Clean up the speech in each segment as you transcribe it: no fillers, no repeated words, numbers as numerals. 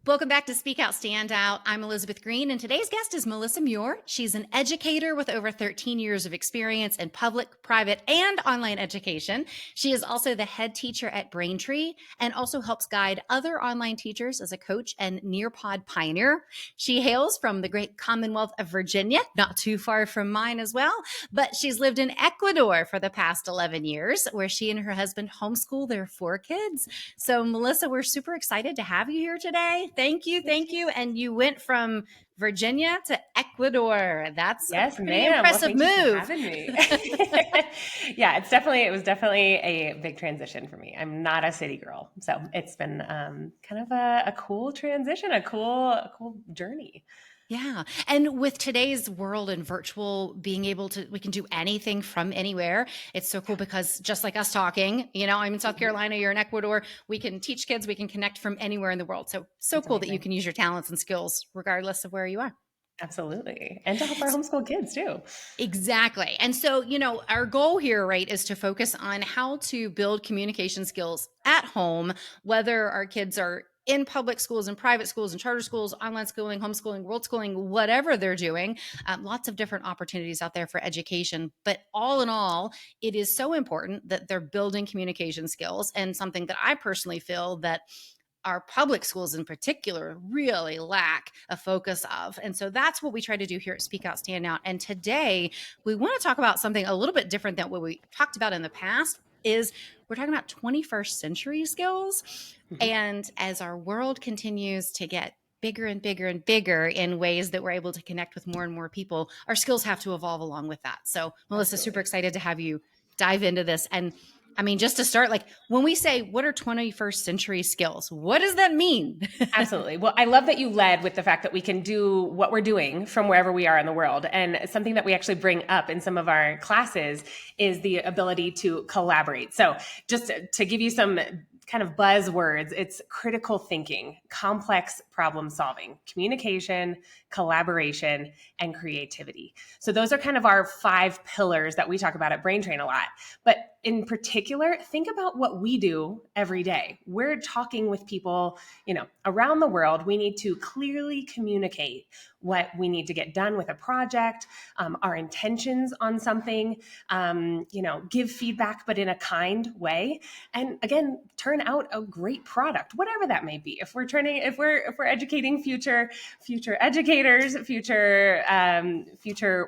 Welcome back to Speak Out, Stand Out. I'm Elizabeth Green, and today's guest is Melissa Muir. She's an educator with over 13 years of experience in public, private, and online education. She is also the head teacher at Braintree and also helps guide other online teachers as a coach and Nearpod pioneer. She hails from the great Commonwealth of Virginia, not too far from mine as well, but she's lived in Ecuador for the past 11 years, where she and her husband homeschool their 4 kids. So, Melissa, we're super excited to have you here today. Thank you. Thank you. And you went from Virginia to Ecuador. That's a Yes, pretty ma'am. Well, impressive thank you for move. having me. Yeah, it was definitely a big transition for me. I'm not a city girl, so it's been kind of a cool transition, a cool journey. Yeah. And with today's world and virtual being able to, we can do anything from anywhere. It's so cool because just like us talking, I'm in South Mhm. Carolina, you're in Ecuador, we can teach kids, we can connect from anywhere in the world. So It's cool that you amazing. can use your talents and skills regardless of where you are. Absolutely. And to help our homeschool kids too. Exactly. And so, our goal here, right, is to focus on how to build communication skills at home, whether our kids are in public schools and private schools and charter schools, online schooling, homeschooling, world schooling, whatever they're doing. Lots of different opportunities out there for education. But all in all, it is so important that they're building communication skills, and something that I personally feel that our public schools in particular really lack a focus of. And so that's what we try to do here at Speak Out, Stand Out. And today we want to talk about something a little bit different than what we talked about in the past. Is we're talking about 21st century skills. Mhm. And as our world continues to get bigger and bigger and bigger in ways that we're able to connect with more and more people, our skills have to evolve along with that. So, Melissa, super Absolutely. excited to have you dive into this. And I mean, just to start, like when we say what are 21st century skills, what does that mean? Absolutely. Well, I love that you led with the fact that we can do what we're doing from wherever we are in the world. And something that we actually bring up in some of our classes is the ability to collaborate. So, just to give you some kind of buzzwords, it's critical thinking, complex problem solving, communication, collaboration, and creativity. So, those are kind of our 5 pillars that we talk about at Brain Train a lot. But in particular, think about what we do every day. We're talking with people, around the world. We need to clearly communicate what we need to get done with a project, our intentions on something, give feedback, but in a kind way. And again, turn out a great product, whatever that may be. If we're educating future educators, future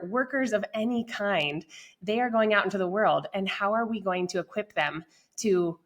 workers of any kind, they are going out into the world. And how are we going to equip them to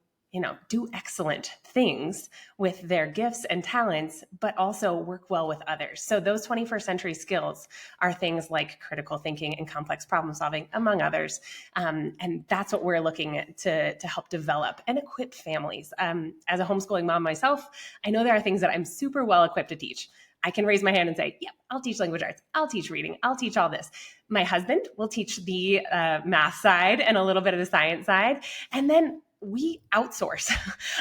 do excellent things with their gifts and talents, but also work well with others? So those 21st century skills are things like critical thinking and complex problem solving, among others. And that's what we're looking at to help develop and equip families. As a homeschooling mom myself, I know there are things that I'm super well equipped to teach. I can raise my hand and say, yep, I'll teach language arts. I'll teach reading. I'll teach all this. My husband will teach the math side and a little bit of the science side. And then we outsource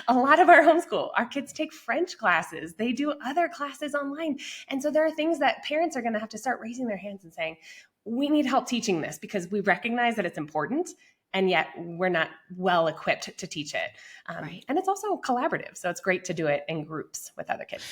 a lot of our homeschool. Our kids take French classes. They do other classes online. And so there are things that parents are going to have to start raising their hands and saying, we need help teaching this because we recognize that it's important. And yet we're not well equipped to teach it. Right. And it's also collaborative. So it's great to do it in groups with other kids.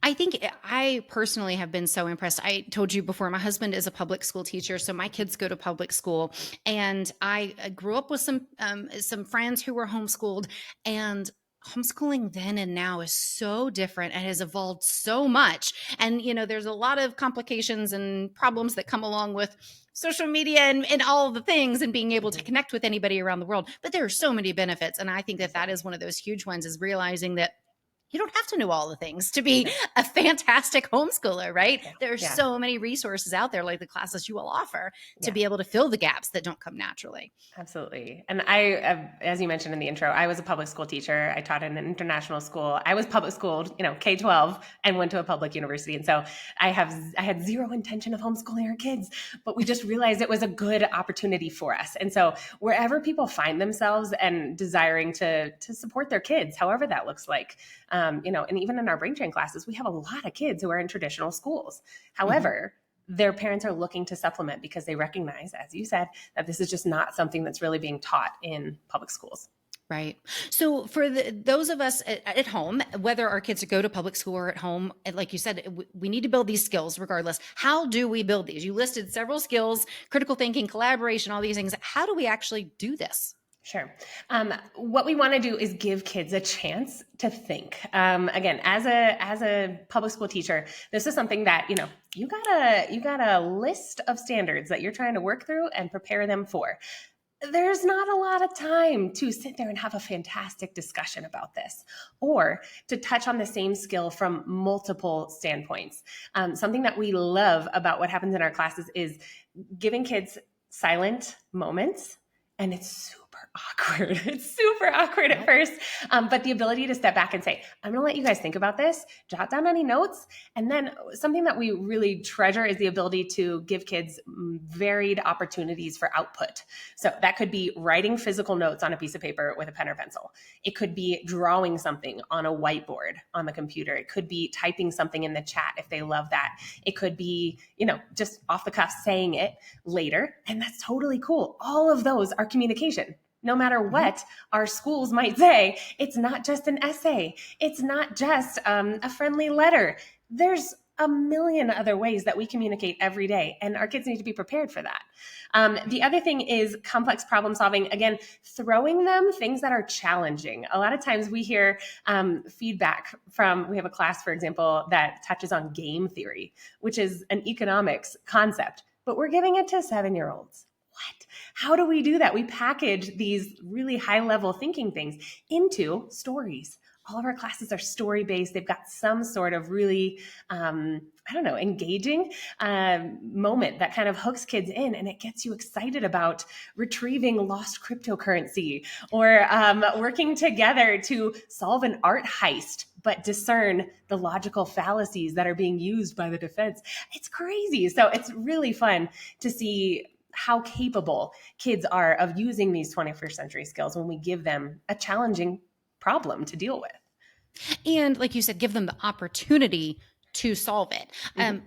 I think I personally have been so impressed. I told you before, my husband is a public school teacher, so my kids go to public school, and I grew up with some friends who were homeschooled, and homeschooling then and now is so different and has evolved so much. And there's a lot of complications and problems that come along with social media and all of the things and being able to Mhm. connect with anybody around the world. But there are so many benefits, and I think that is Absolutely. one of those huge ones, is realizing that you don't have to know all the things to be No. a fantastic homeschooler, right? Yeah. There are Yeah. so many resources out there, like the classes you will offer, to Yeah. be able to fill the gaps that don't come naturally. Absolutely. And as you mentioned in the intro, I was a public school teacher. I taught in an international school. I was public schooled, K-12, and went to a public university. And so I had zero intention of homeschooling our kids, but we just realized it was a good opportunity for us. And so wherever people find themselves and desiring to support their kids, however that looks like, and even in our brain train classes, we have a lot of kids who are in traditional schools. Mhm. However, their parents are looking to supplement because they recognize, as you said, that this is just not something that's really being taught in public schools. Right. So for those of us at home, whether our kids go to public school or at home, and like you said, we need to build these skills regardless. How do we build these? You listed several skills: critical thinking, collaboration, all these things. How do we actually do this? Sure. What we want to do is give kids a chance to think. Again, as a public school teacher, this is something that you got a list of standards that you're trying to work through and prepare them for. There's not a lot of time to sit there and have a fantastic discussion about this, or to touch on the same skill from multiple standpoints. Something that we love about what happens in our classes is giving kids silent moments, and it's super awkward. It's super awkward at first, but the ability to step back and say, I'm going to let you guys think about this, jot down any notes. And then something that we really treasure is the ability to give kids varied opportunities for output. So that could be writing physical notes on a piece of paper with a pen or pencil. It could be drawing something on a whiteboard on the computer. It could be typing something in the chat if they love that. It could be, just off the cuff saying it later. And that's totally cool. All of those are communication. No matter what our schools might say, it's not just an essay. It's not just a friendly letter. There's a million other ways that we communicate every day, and our kids need to be prepared for that. The other thing is complex problem solving. Again, throwing them things that are challenging. A lot of times we hear feedback we have a class, for example, that touches on game theory, which is an economics concept, but we're giving it to 7-year-olds. What? How do we do that? We package these really high-level thinking things into stories. All of our classes are story-based. They've got some sort of really, engaging moment that kind of hooks kids in, and it gets you excited about retrieving lost cryptocurrency, or working together to solve an art heist, but discern the logical fallacies that are being used by the defense. It's crazy. So it's really fun to see how capable kids are of using these 21st century skills when we give them a challenging problem to deal with. And like you said, give them the opportunity to solve it.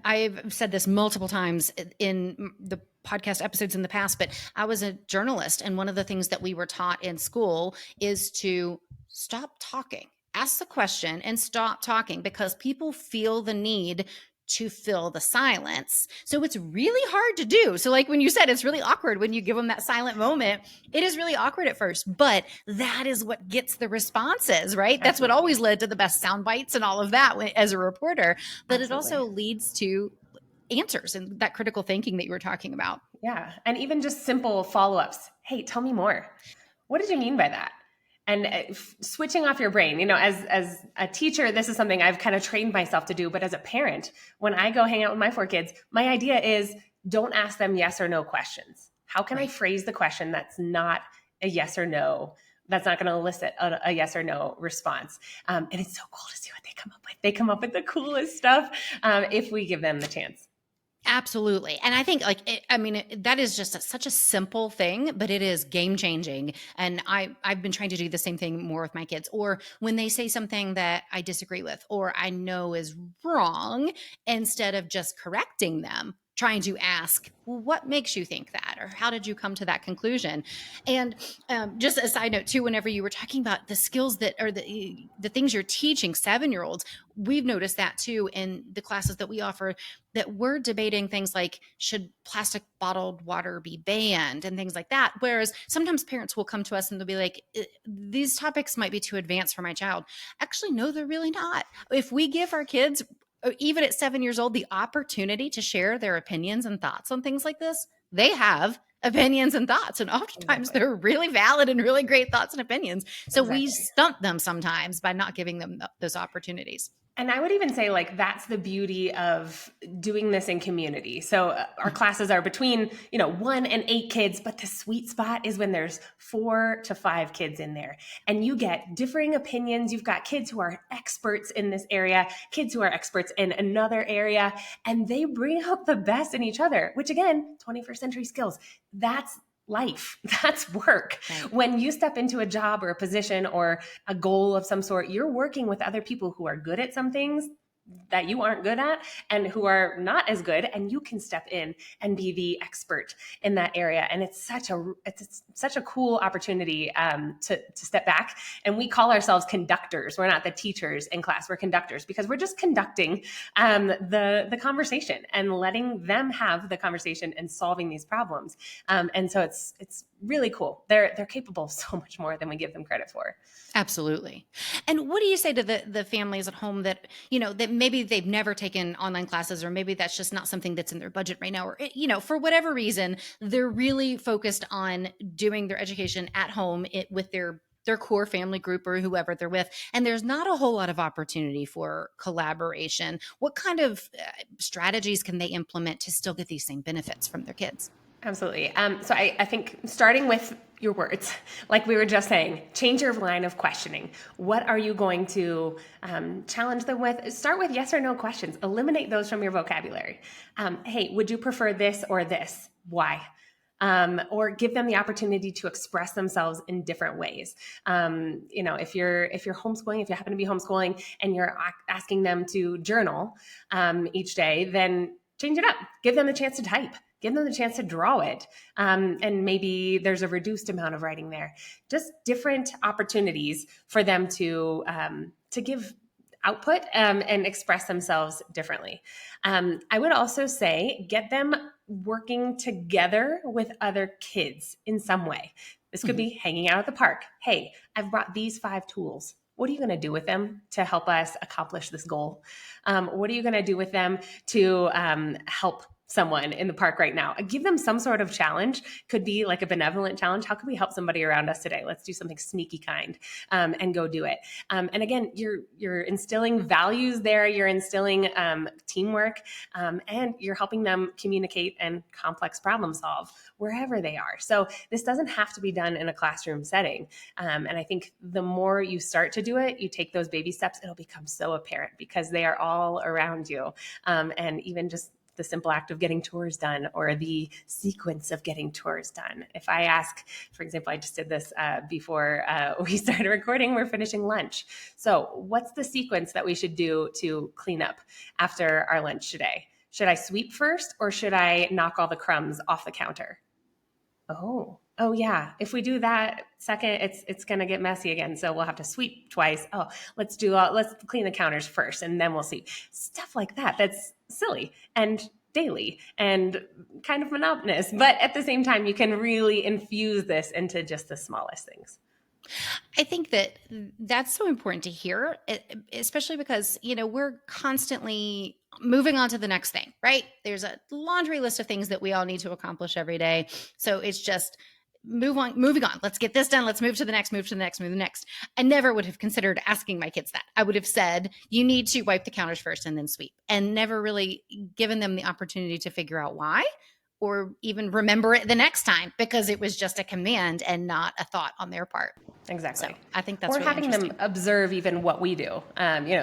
I've said this multiple times in the podcast episodes in the past, but I was a journalist, and one of the things that we were taught in school is to stop talking. Ask the question and stop talking, because people feel the need to fill the silence. So it's really hard to do. So like when you said, it's really awkward when you give them that silent moment. It is really awkward at first, but that is what gets the responses, right? That's what always led to the best sound bites and all of that as a reporter. But it also leads to answers and that critical thinking that you were talking about. Yeah. And even just simple follow-ups. Hey, tell me more. What did you mean by that? And switching off your brain, as a teacher, this is something I've kind of trained myself to do. But as a parent, when I go hang out with my 4 kids, my idea is don't ask them yes or no questions. How can I phrase the question that's not a yes or no, that's not going to elicit a yes or no response? And it's so cool to see what they come up with. They come up with the coolest stuff if we give them the chance. Absolutely. And I think that is just such a simple thing, but it is game changing. And I've been trying to do the same thing more with my kids, or when they say something that I disagree with, or I know is wrong, instead of just correcting them, trying to ask, well, what makes you think that? Or how did you come to that conclusion? And just a side note too, whenever you were talking about the skills that are the things you're teaching 7-year-olds, we've noticed that too in the classes that we offer, that we're debating things like, should plastic bottled water be banned and things like that. Whereas sometimes parents will come to us and they'll be like, these topics might be too advanced for my child. Actually, no, they're really not. If we give our kids, even at 7 years old, the opportunity to share their opinions and thoughts on things like this, they have opinions and thoughts. And oftentimes they're really valid and really great thoughts and opinions. So we stump them sometimes by not giving them those opportunities. And I would even say, that's the beauty of doing this in community. So our classes are between, 1 and 8 kids, but the sweet spot is when there's 4 to 5 kids in there, and you get differing opinions. You've got kids who are experts in this area, kids who are experts in another area, and they bring out the best in each other, which again, 21st century skills, that's life. That's work. Right. When you step into a job or a position or a goal of some sort, you're working with other people who are good at some things. that you aren't good at and who are not as good, and you can step in and be the expert in that area. And it's such a cool opportunity to step back. And we call ourselves conductors. We're not the teachers in class, we're conductors, because we're just conducting the conversation and letting them have the conversation and solving these problems. And so it's really cool. They're capable of so much more than we give them credit for. Absolutely. And what do you say to the families at home that, that maybe they've never taken online classes, or maybe that's just not something that's in their budget right now, or, for whatever reason, they're really focused on doing their education at home with their core family group or whoever they're with, and there's not a whole lot of opportunity for collaboration. What kind of strategies can they implement to still get these same benefits from their kids? Absolutely. So I think starting with your words, like we were just saying, change your line of questioning. What are you going to challenge them with? Start with yes or no questions. Eliminate those from your vocabulary. Hey, would you prefer this or this? Why? Or give them the opportunity to express themselves in different ways. If you're homeschooling, if you happen to be homeschooling and you're asking them to journal each day, then change it up. Give them the chance to type. Give them the chance to draw it. And maybe there's a reduced amount of writing there. Just different opportunities for them to give output and express themselves differently. I would also say get them working together with other kids in some way. This could be hanging out at the park. Hey, I've brought these 5 tools. What are you going to do with them to help us accomplish this goal? What are you going to do with them to help someone in the park right now? Give them some sort of challenge. Could be like a benevolent challenge. How can we help somebody around us today? Let's do something sneaky kind and go do it. And again, you're instilling values there. You're instilling teamwork, and you're helping them communicate and complex problem solve wherever they are. So this doesn't have to be done in a classroom setting. And I think the more you start to do it, you take those baby steps, it'll become so apparent because they are all around you. And even just the simple act of getting chores done, or the sequence of getting chores done. If I ask, for example, I just did this before we started recording, we're finishing lunch. So what's the sequence that we should do to clean up after our lunch today? Should I sweep first, or should I knock all the crumbs off the counter? Oh yeah. If we do that second, it's going to get messy again. So we'll have to sweep twice. Oh, let's clean the counters first and then we'll sweep. Stuff like that. That's silly and daily and kind of monotonous. But at the same time, you can really infuse this into just the smallest things. I think that's so important to hear, especially because, we're constantly moving on to the next thing, right? There's a laundry list of things that we all need to accomplish every day. So it's just moving on. Let's get this done. Let's move to the next, move to the next, move to the next. I never would have considered asking my kids that. I would have said, you need to wipe the counters first and then sweep, and never really given them the opportunity to figure out why, or even remember it the next time, because it was just a command and not a thought on their part. Exactly. So I think that's or really having them observe even what we do.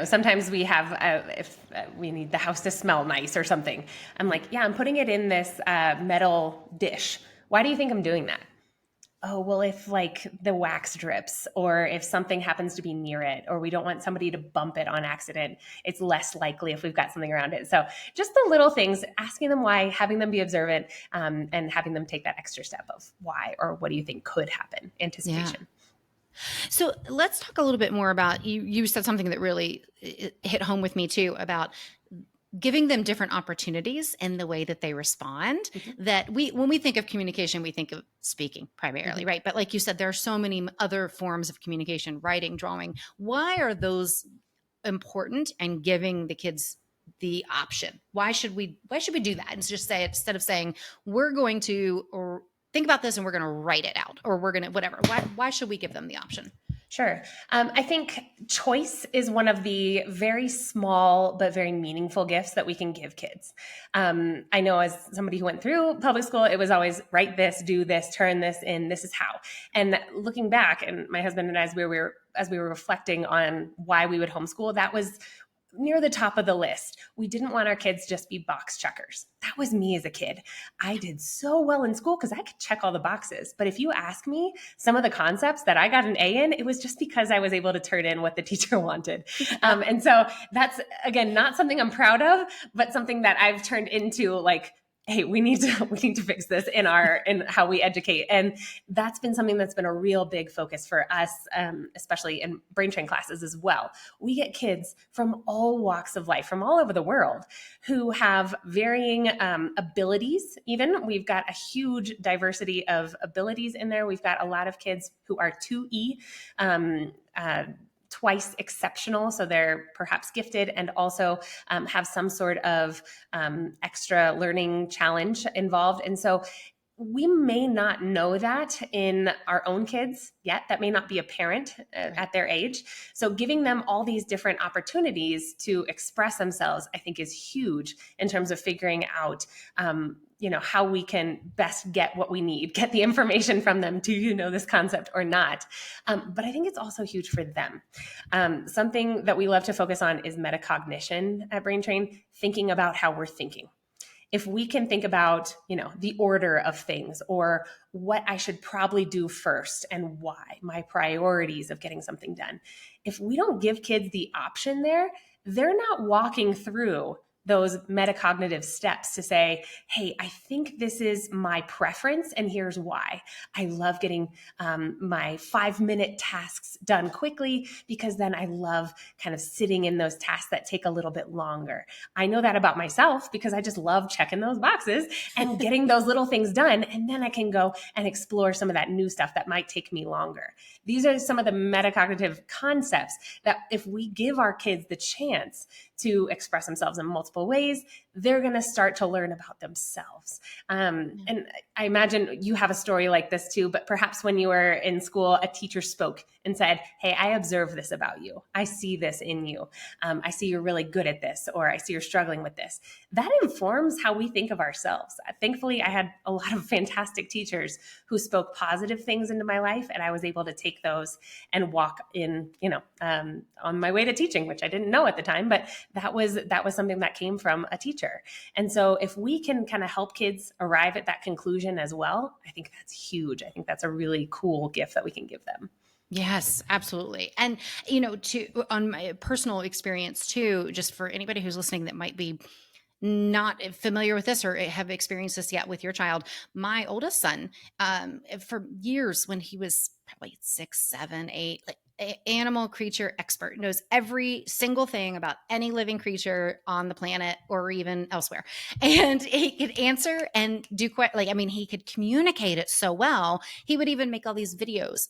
Sometimes we have, if we need the house to smell nice or something, I'm like, yeah, I'm putting it in this metal dish. Why do you think I'm doing that? Oh, well, if like the wax drips, or if something happens to be near it, or we don't want somebody to bump it on accident, it's less likely if we've got something around it. So just the little things, asking them why, having them be observant, and having them take that extra step of why, or what do you think could happen, anticipation. Yeah. So let's talk a little bit more about, you said something that really hit home with me too, about giving them different opportunities in the way that they respond. That when we think of communication, we think of speaking primarily, right? But like you said, there are so many other forms of communication, writing, drawing. Why are those important, and giving the kids the option? Why should we do that? And just say, instead of saying, we're going to, or think about this and we're going to write it out, or we're going to, whatever. Why should we give them the option? Sure. I think choice is one of the very small but very meaningful gifts that we can give kids. I know, as somebody who went through public school, it was always write this, do this, turn this in, this is how. And looking back, and my husband and I, as we were reflecting on why we would homeschool, that was near the top of the list. We didn't want our kids just be box checkers. That was me as a kid. I did so well in school because I could check all the boxes. But if you ask me some of the concepts that I got an A in, it was just because I was able to turn in what the teacher wanted. And so that's, again, not something I'm proud of, but something that I've turned into like, hey, we need to fix this in how we educate. And that's been something that's been a real big focus for us, especially in brain train classes as well. We get kids from all walks of life, from all over the world, who have varying abilities. Even we've got a huge diversity of abilities in there. We've got a lot of kids who are 2E, twice exceptional, so they're perhaps gifted and also have some sort of extra learning challenge involved. And so we may not know that in our own kids yet. That may not be apparent at their age. So giving them all these different opportunities to express themselves, I think, is huge in terms of figuring out how we can best get what we need, get the information from them. Do you know this concept or not? But I think it's also huge for them. Something that we love to focus on is metacognition at Brain Train, thinking about how we're thinking. If we can think about, the order of things or what I should probably do first and why, my priorities of getting something done. If we don't give kids the option there, they're not walking through those metacognitive steps to say, hey, I think this is my preference and here's why. I love getting my 5-minute tasks done quickly because then I love kind of sitting in those tasks that take a little bit longer. I know that about myself because I just love checking those boxes and getting those little things done. And then I can go and explore some of that new stuff that might take me longer. These are some of the metacognitive concepts that if we give our kids the chance to express themselves in multiple ways, they're going to start to learn about themselves. And I imagine you have a story like this too, but perhaps when you were in school, a teacher spoke and said, hey, I observe this about you. I see this in you. I see you're really good at this, or I see you're struggling with this. That informs how we think of ourselves. Thankfully, I had a lot of fantastic teachers who spoke positive things into my life, and I was able to take those and walk in, on my way to teaching, which I didn't know at the time, but that was something that came from a teacher. And so if we can kind of help kids arrive at that conclusion as well, I think that's huge. I think that's a really cool gift that we can give them. Yes, absolutely. And, on my personal experience too, just for anybody who's listening that might be not familiar with this or have experienced this yet with your child, my oldest son, for years when he was probably 6, 7, 8, like animal creature expert, knows every single thing about any living creature on the planet or even elsewhere. And he could answer and do he could communicate it so well. He would even make all these videos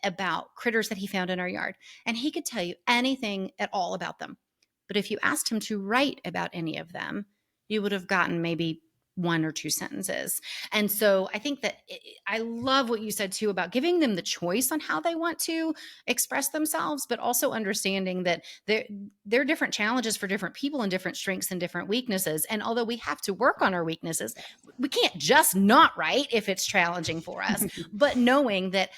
about critters that he found in our yard. And he could tell you anything at all about them. But if you asked him to write about any of them, you would have gotten maybe 1 or 2 sentences. And so I think that I love what you said too about giving them the choice on how they want to express themselves, but also understanding that there are different challenges for different people and different strengths and different weaknesses. And although we have to work on our weaknesses, we can't just not write if it's challenging for us, but knowing that,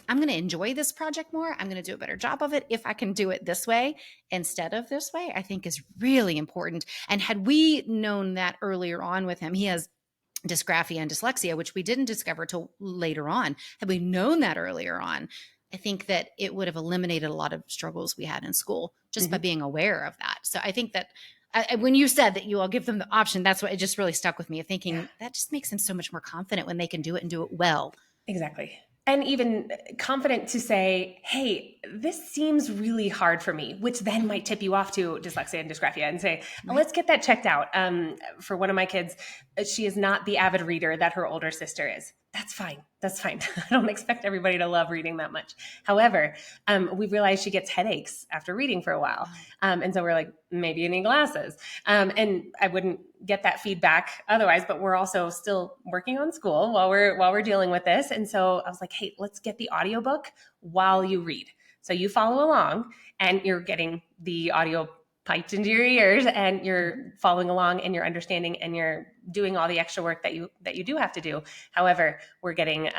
I'm going to enjoy this project more. I'm going to do a better job of it if I can do it this way instead of this way, I think is really important. And had we known that earlier on with him, he has dysgraphia and dyslexia, which we didn't discover till later on. Had we known that earlier on, I think that it would have eliminated a lot of struggles we had in school just by being aware of that. So I think that when you said that you all give them the option, that's what it just really stuck with me, thinking that just makes them so much more confident when they can do it and do it well. Exactly. And even confident to say, hey, this seems really hard for me, which then might tip you off to dyslexia and dysgraphia and say, let's get that checked out. For one of my kids, she is not the avid reader that her older sister is. That's fine. That's fine. I don't expect everybody to love reading that much. However, we realized she gets headaches after reading for a while. And so we're like, maybe you need glasses. And I wouldn't get that feedback otherwise, but we're also still working on school while we're dealing with this. And so I was like, hey, let's get the audiobook while you read. So you follow along and you're getting the audio piped into your ears and you're following along and you're understanding and you're doing all the extra work that you do have to do. However, we're getting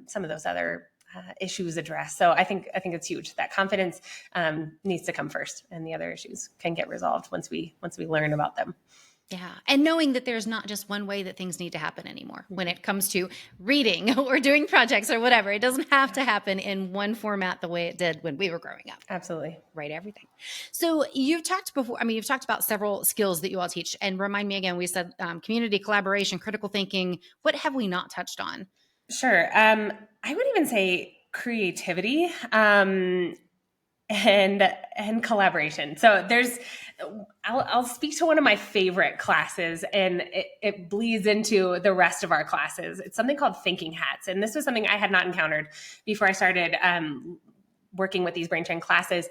some of those other issues addressed. So I think it's huge that confidence needs to come first, and the other issues can get resolved once we learn about them. Yeah. And knowing that there's not just one way that things need to happen anymore when it comes to reading or doing projects or whatever. It doesn't have to happen in one format the way it did when we were growing up. Absolutely. Write everything. So you've talked before, you've talked about several skills that you all teach. And remind me again, we said community collaboration, critical thinking. What have we not touched on? Sure. I would even say creativity. And collaboration. So I'll speak to one of my favorite classes, and it bleeds into the rest of our classes. It's something called thinking hats, and this was something I had not encountered before I started working with these brain train classes.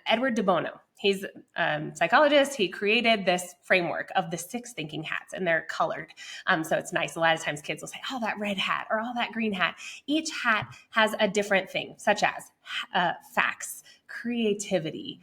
Edward de Bono, he's a psychologist. He created this framework of the 6 thinking hats, and they're colored. So it's nice. A lot of times kids will say, oh, that red hat or oh, that green hat. Each hat has a different thing, such as facts, creativity,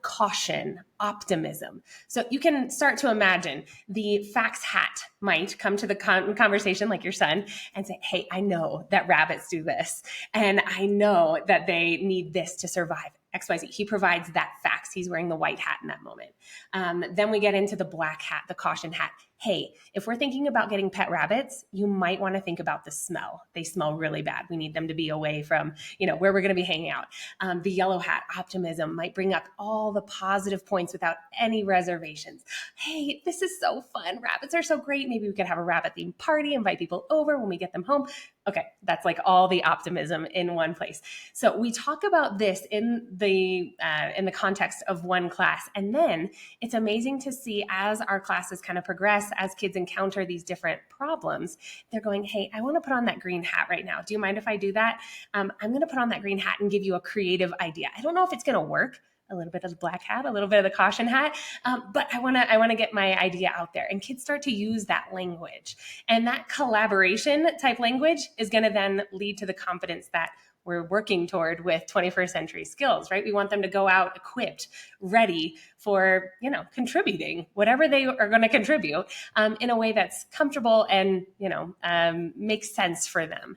caution, optimism. So you can start to imagine the facts hat might come to the conversation like your son and say, hey, I know that rabbits do this, and I know that they need this to survive. XYZ. He provides that facts. He's wearing the white hat in that moment. Then we get into the black hat, the caution hat. Hey, if we're thinking about getting pet rabbits, you might want to think about the smell. They smell really bad. We need them to be away from, where we're going to be hanging out. The yellow hat, optimism, might bring up all the positive points without any reservations. Hey, this is so fun. Rabbits are so great. Maybe we could have a rabbit themed party, invite people over when we get them home. Okay, that's like all the optimism in one place. So we talk about this in the context of one class, and then it's amazing to see as our classes kind of progress, as kids encounter these different problems, they're going, hey, I want to put on that green hat right now. Do you mind if I do that? I'm going to put on that green hat and give you a creative idea. I don't know if it's going to work. A little bit of the black hat, a little bit of the caution hat, but I want to get my idea out there. And kids start to use that language, and that collaboration type language is going to then lead to the confidence that we're working toward with 21st century skills, right? We want them to go out equipped, ready for, contributing whatever they are going to contribute in a way that's comfortable and, makes sense for them.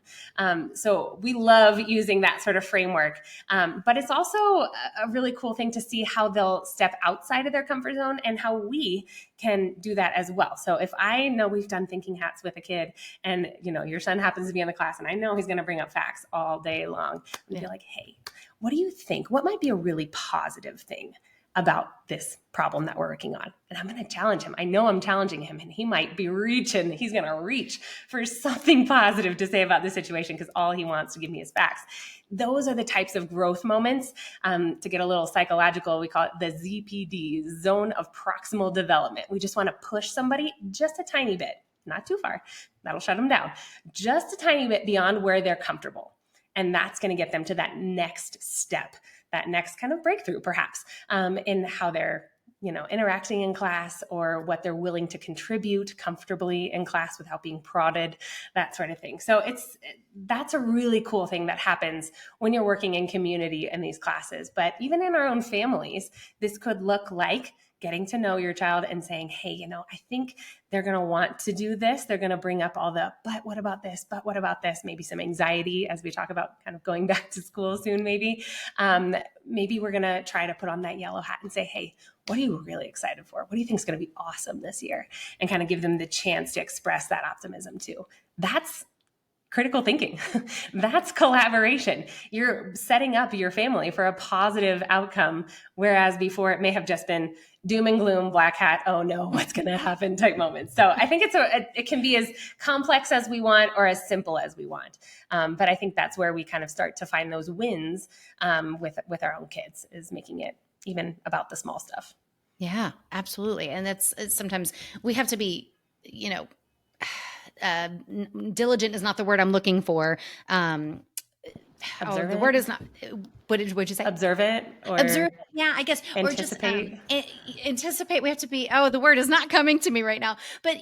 So we love using that sort of framework. But it's also a really cool thing to see how they'll step outside of their comfort zone and how we can do that as well. So if I know we've done thinking hats with a kid and, your son happens to be in the class and I know he's going to bring up facts all day long, and be like, hey, what do you think? What might be a really positive thing about this problem that we're working on? And I'm going to challenge him. I know I'm challenging him, and he might be reaching. He's going to reach for something positive to say about the situation because all he wants to give me is facts. Those are the types of growth moments. To get a little psychological, we call it the ZPD, zone of proximal development. We just want to push somebody just a tiny bit, not too far. That'll shut them down. Just a tiny bit beyond where they're comfortable. And that's going to get them to that next step, that next kind of breakthrough, perhaps, in how they're, interacting in class or what they're willing to contribute comfortably in class without being prodded, that sort of thing. So that's a really cool thing that happens when you're working in community in these classes. But even in our own families, this could look like getting to know your child and saying, hey, I think they're going to want to do this. They're going to bring up all the, but what about this? But what about this? Maybe some anxiety as we talk about kind of going back to school soon, maybe. Maybe we're going to try to put on that yellow hat and say, hey, what are you really excited for? What do you think is going to be awesome this year? And kind of give them the chance to express that optimism too. That's critical thinking. That's collaboration. You're setting up your family for a positive outcome, whereas before it may have just been doom and gloom, black hat, oh no, what's going to happen type moments. So I think it can be as complex as we want or as simple as we want. But I think that's where we kind of start to find those wins with our own kids, is making it even about the small stuff. Yeah, absolutely. And it's sometimes we have to be, diligent is not the word I'm looking for. The word is not. What did you say? Observant or observe? Yeah, I guess. anticipate. Or just anticipate. We have to be. Oh, the word is not coming to me right now. But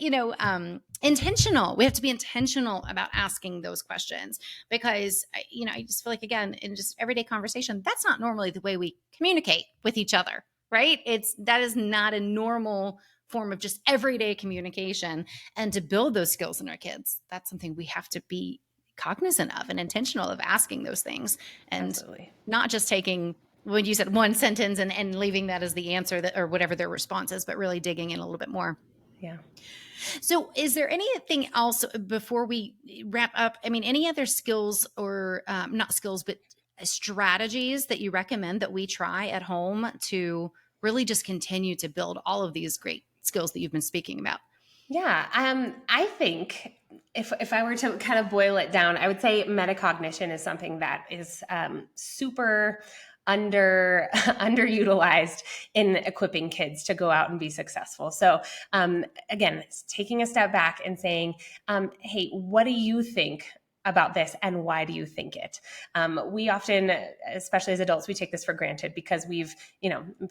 intentional. We have to be intentional about asking those questions because I just feel like, again, in just everyday conversation, that's not normally the way we communicate with each other, right? That is not a normal form of just everyday communication. And to build those skills in our kids, that's something we have to be cognizant of and intentional of asking those things, and Absolutely. not just taking, when you said one sentence and leaving that as the answer, that or whatever their response is, but really digging in a little bit more. Yeah. So, is there anything else before we wrap up? I mean, any other skills or not skills, but strategies that you recommend that we try at home to really just continue to build all of these great skills that you've been speaking about? Yeah, I think if I were to kind of boil it down, I would say metacognition is something that is super underutilized in equipping kids to go out and be successful. So again, it's taking a step back and saying, "Hey, what do you think about this, and why do you think it?" We often, especially as adults, we take this for granted because we've,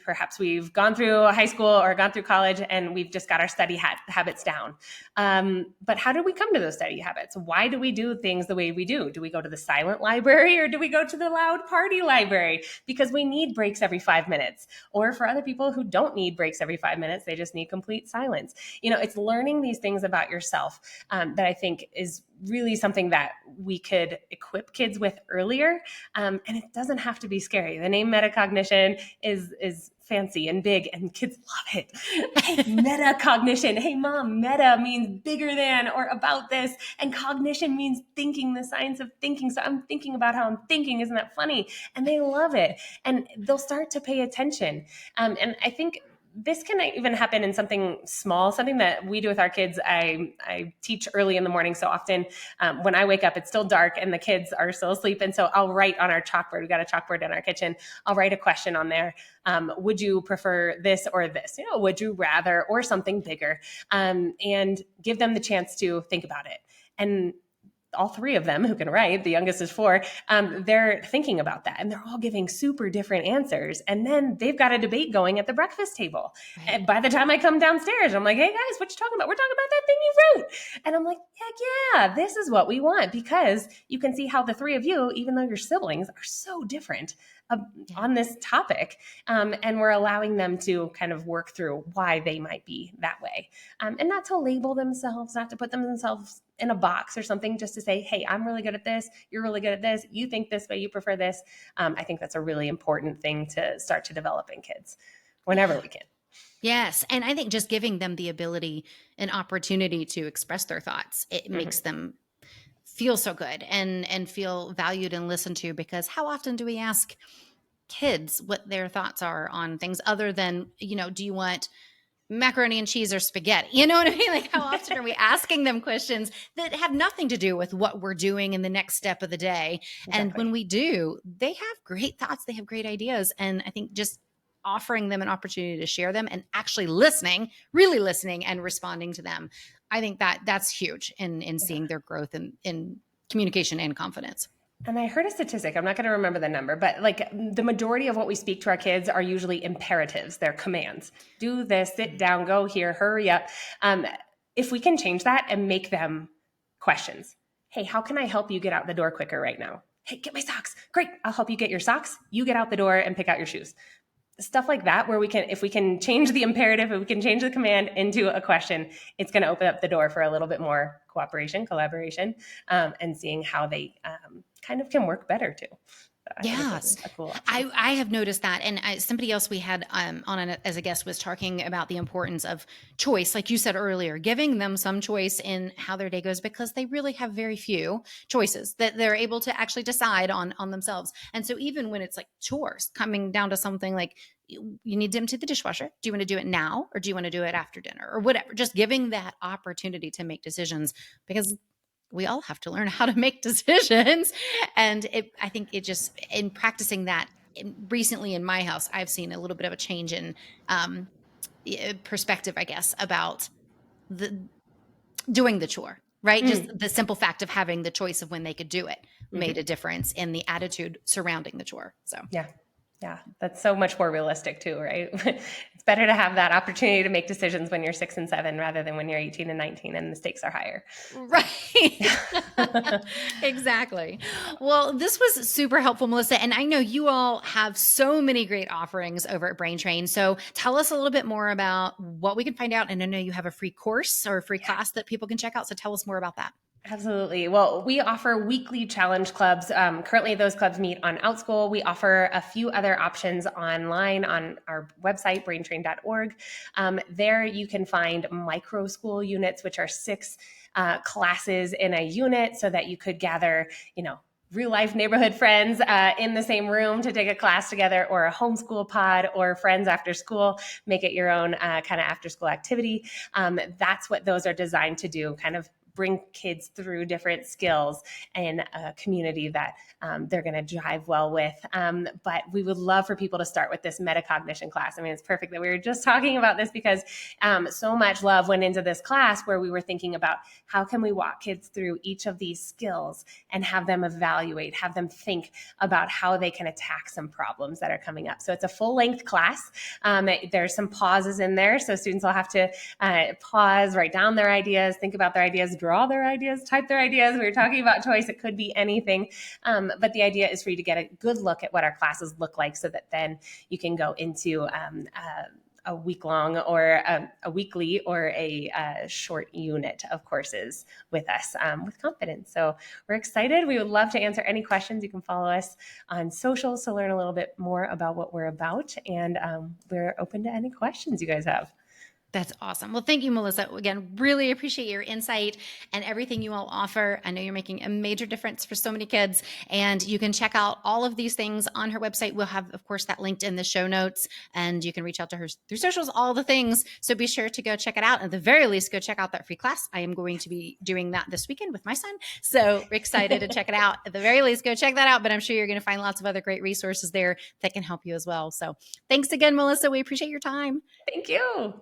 perhaps we've gone through high school or gone through college and we've just got our study habits down. But how did we come to those study habits? Why do we do things the way we do? Do we go to the silent library or do we go to the loud party library? Because we need breaks every 5 minutes. Or for other people who don't need breaks every 5 minutes, they just need complete silence. It's learning these things about yourself that I think is really something that we could equip kids with earlier. And it doesn't have to be scary. The name metacognition is fancy and big, and kids love it. Hey, metacognition. Hey, mom, meta means bigger than or about this, and cognition means thinking, the science of thinking. So I'm thinking about how I'm thinking. Isn't that funny? And they love it, and they'll start to pay attention. And I think this can even happen in something small, something that we do with our kids. I teach early in the morning. So often when I wake up, it's still dark and the kids are still asleep. And so I'll write on our chalkboard. We've got a chalkboard in our kitchen. I'll write a question on there. Would you prefer this or this? Would you rather, or something bigger? And give them the chance to think about it. And all three of them who can write, the youngest is 4, they're thinking about that, and they're all giving super different answers. And then they've got a debate going at the breakfast table. Right. And by the time I come downstairs, I'm like, "Hey guys, what you talking about?" "We're talking about that thing you wrote." And I'm like, "Heck yeah, this is what we want," because you can see how the three of you, even though you're siblings, are so different on this topic. And we're allowing them to kind of work through why they might be that way. And not to label themselves, not to put themselves in a box or something, just to say, "Hey, I'm really good at this. You're really good at this. You think this way. You prefer this." I think that's a really important thing to start to develop in kids whenever we can. Yes. And I think just giving them the ability and opportunity to express their thoughts, it makes them feel so good and feel valued and listened to, because how often do we ask kids what their thoughts are on things other than, do you want macaroni and cheese or spaghetti? You know what I mean? Like, how often are we asking them questions that have nothing to do with what we're doing in the next step of the day? Exactly. And when we do, they have great thoughts, they have great ideas. And I think just offering them an opportunity to share them and actually listening, really listening and responding to them, I think that that's huge in seeing their growth in communication and confidence. And I heard a statistic, I'm not going to remember the number, but like the majority of what we speak to our kids are usually imperatives. They're commands. Do this, sit down, go here, hurry up. If we can change that and make them questions. "Hey, how can I help you get out the door quicker right now?" "Hey, get my socks." "Great, I'll help you get your socks. You get out the door and pick out your shoes." Stuff like that, where if we can change the imperative, if we can change the command into a question, it's going to open up the door for a little bit more cooperation, collaboration, and seeing how they kind of can work better too. Yes. A cool option. I have noticed that. And somebody else we had as a guest was talking about the importance of choice. Like you said earlier, giving them some choice in how their day goes, because they really have very few choices that they're able to actually decide on themselves. And so even when it's like chores, coming down to something like, you need to empty the dishwasher. Do you want to do it now, or do you want to do it after dinner, or whatever? Just giving that opportunity to make decisions, because we all have to learn how to make decisions. And I think it just, in practicing that recently in my house, I've seen a little bit of a change in perspective, I guess, about doing the chore, right? Just the simple fact of having the choice of when they could do it made a difference in the attitude surrounding the chore. So yeah, that's so much more realistic too, right? It's better to have that opportunity to make decisions when you're 6 and 7 rather than when you're 18 and 19 and the stakes are higher. Right. Exactly. Well, this was super helpful, Melissa. And I know you all have so many great offerings over at Brain Train. So tell us a little bit more about what we can find out. And I know you have a free course or a free class that people can check out. So tell us more about that. Absolutely. Well, we offer weekly challenge clubs. Currently, those clubs meet on OutSchool. We offer a few other options online on our website, braintrain.org. There you can find micro school units, which are 6 classes in a unit, so that you could gather, real life neighborhood friends in the same room to take a class together, or a homeschool pod, or friends after school. Make it your own kind of after school activity. That's what those are designed to do, kind of bring kids through different skills in a community that they're going to jive well with. But we would love for people to start with this metacognition class. I mean, it's perfect that we were just talking about this, because so much love went into this class, where we were thinking about how can we walk kids through each of these skills and have them evaluate, have them think about how they can attack some problems that are coming up. So it's a full length class. There's some pauses in there. So students will have to pause, write down their ideas, think about their ideas, draw their ideas, type their ideas. We were talking about choice. It could be anything. But the idea is for you to get a good look at what our classes look like, so that then you can go into a week long, or a weekly, or a short unit of courses with us with confidence. So we're excited. We would love to answer any questions. You can follow us on socials to learn a little bit more about what we're about. And we're open to any questions you guys have. That's awesome. Well, thank you, Melissa. Again, really appreciate your insight and everything you all offer. I know you're making a major difference for so many kids, and you can check out all of these things on her website. We'll have, of course, that linked in the show notes, and you can reach out to her through socials, all the things. So be sure to go check it out. At the very least, go check out that free class. I am going to be doing that this weekend with my son. So we're excited to check it out. At the very least, go check that out. But I'm sure you're going to find lots of other great resources there that can help you as well. So thanks again, Melissa. We appreciate your time. Thank you.